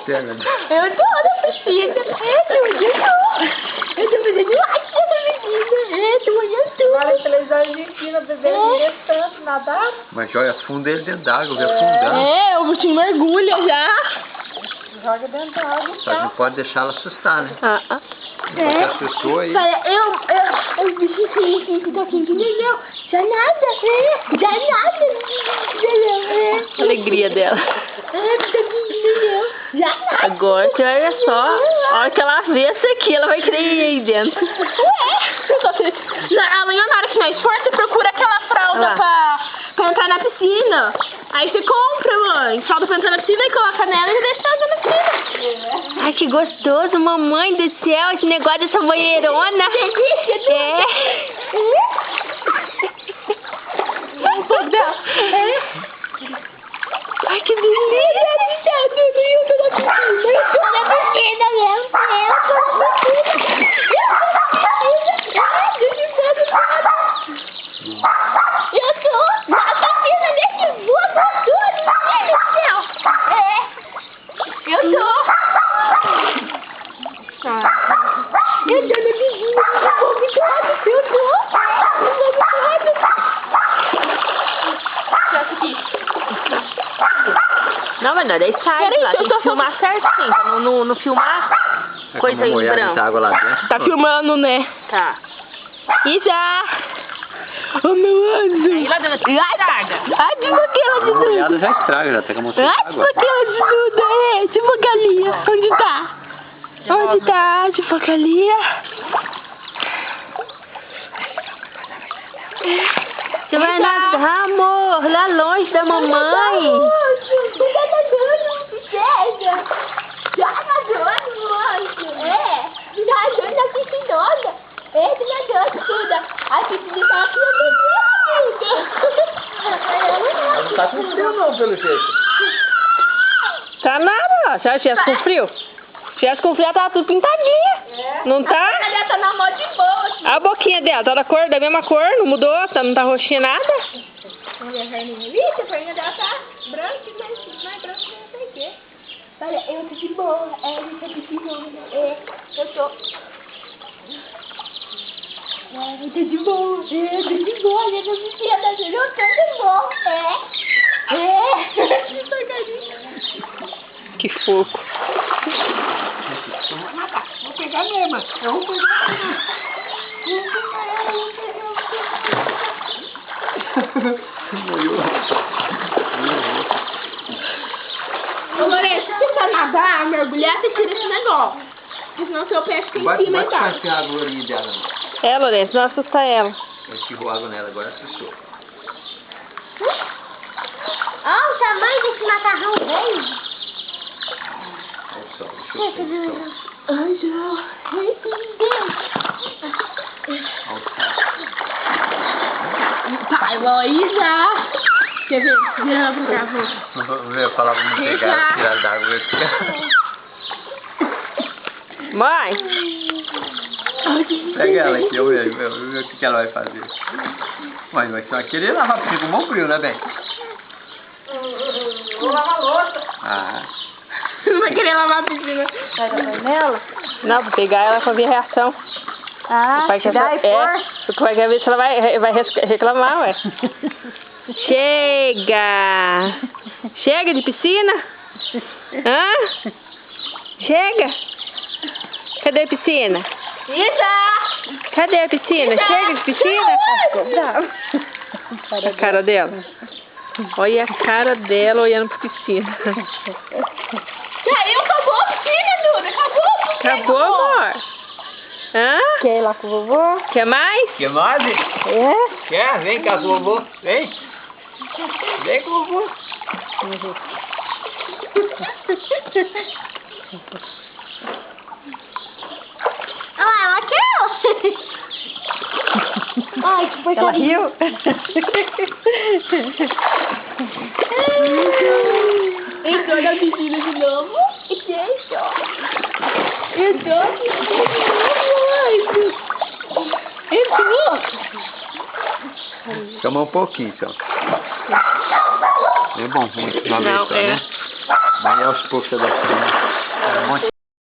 você, né? Eu tô na piscina. Eu tô fazendo latinha na piscina. Eu tô. Olha a televisão argentina, bebê, tanto nadar. Mas olha, afunda ele dentro d'água, vai afundando. É, o bichinho mergulha já. Joga dentro da água. Só que não pode deixar ela assustar, né? É. Assustou aí. Olha, os bichinhos que tá aqui, entendeu? Já nada, já nada. A alegria dela. Entendeu? Já nada. Agora, que olha só, a hora que ela vê isso aqui, ela vai querer ir aí dentro. Amanhã, na hora que nós for, você procura aquela fralda pra entrar na piscina. Aí você compra, mãe, fralda pra entrar na piscina e coloca nela e deixa ela na piscina. Ai, que gostoso, mamãe do céu, esse negócio dessa banheirona. Ai, que delícia. Eu tô na piscina. Eu tô na piscina mesmo. Eu tô na piscina desse boa gostoso, meu Deus. Eu tô na piscina, Não, mas não, daí sai lá, tem que filmar certinho, pra não filmar coisa aí em branco. Água lá dentro. Tá filmando, né? Tá. Isa! Oh, meu anjo! Aí lá dentro estraga. Ai, que boqueira de Uma tudo! olhada já estraga, já tem que mostrar Ai, que água. boqueira de tudo! É, tipo a galinha! Onde tá? Onde tá? Tipo a galinha! Você vai nadar, amor, lá longe da mamãe. Você tá nadando, cega! Já nadando, moço! É! Nadando na piscinona! É, tu nadando tudo! A piscina tá aqui, Não tá com frio não, pelo jeito. Tá nada, ó. Se ela tivesse com frio, se tivesse com frio, ela tava tudo pintadinha. Não tá? Ela tá na mão de boa aqui. A boquinha dela, tá da mesma cor, não mudou, não tá roxinha nada. Olha a perninha ali, a perninha dela tá branca, mas mais branca não sei o quê. Olha, eu tô de boa, eu tô de boa, eu tô... Eu tô de boa, eu tô de boa, eu tô de boa, Que fofo. Vou pegar mesmo. Eu vou pegar mesmo. Ô, Lourenço, se você for nadar, mergulhar, você tira esse negócio. Porque senão seu pé fica em cima e Bate embaixo. a água ali dela. Não. É, Lourenço, não assusta ela. Estirrou água nela, agora assustou. Ó, o tamanho desse macarrão verde. Olha só, deixa eu ver. Ai, João. Pai, Luísa. Quer ver? Vira pra cá, vou. Eu ia falar pra me pegar, tirar da água. Mãe, Pega ela aqui, eu ver o que ela vai fazer. Mas você vai querer lavar porque com mão frio, né, bem? Vou lavar a louça. Ah, Não vai querer lavar a piscina. Vai dar panela? não, vou pegar ela pra ver a reação. Ah, O pai quer dá e o pai quer ver se ela vai reclamar, ué. Chega! Chega de piscina? Hã? Chega! Cadê a piscina? Isa! Cadê a piscina? Chega de piscina? Ficou brava. A cara dela. Olha a cara dela olhando pra piscina. Caiu, acabou a piscina, Duda. Acabou a piscina. Acabou, amor? Hã? Quer ir lá com o vovô? Quer mais? quer mais? É? Quer? Vem cá com o vovô. Vem. Vem com o vovô. Ah, ela quer. Ai, que Ela riu? Entrou na piscina de novo. E deixou. Entrou na piscina de novo. Entrou. Toma um pouquinho, então. É bom, vamos uma vez só, né? Daí aos poucos você dá pra